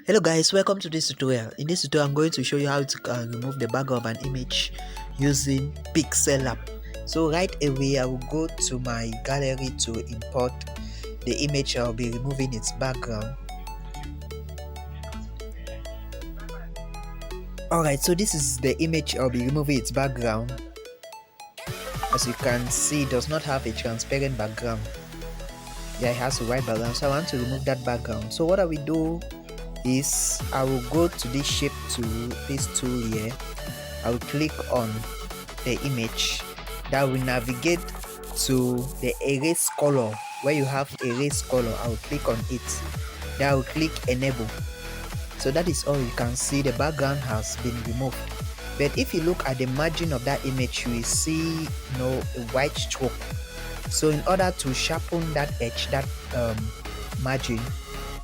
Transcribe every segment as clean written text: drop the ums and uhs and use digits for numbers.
Hello guys, welcome to this tutorial. In this tutorial I'm going to show you how to remove the background of an image using Pixelab. So right away I will go to my gallery to import the image. I'll be removing its background. Alright, so this is the image. I'll be removing its background. As you can see, it does not have a transparent background. Yeah, it has a white background, so I want to remove that background. So what I will do is I will go to this shape tool, this tool here. I will click on the image. That will navigate to the erase color. Where you have erase color, I will click on it. Then I will click enable. So that is all. You can see the background has been removed. But if you look at the margin of that image, you will see a white stroke. So in order to sharpen that edge, that margin,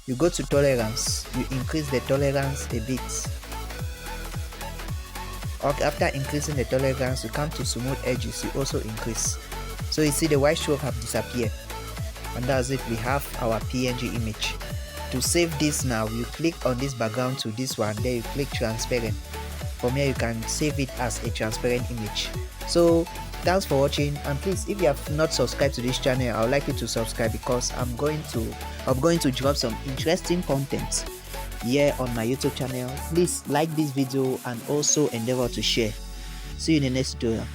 you go to tolerance, you increase the tolerance a bit. Okay, after increasing the tolerance, you come to smooth edges, you also increase. So you see the white stroke have disappeared, and that's it. We have our PNG image. To save this now, you click on this background to this one, then you click transparent. From here you can save it as a transparent image. So thanks for watching, and please, if you have not subscribed to this channel, I would like you to subscribe because I'm going to drop some interesting content here on my YouTube channel. Please like this video and also endeavor to share. See you in the next tutorial.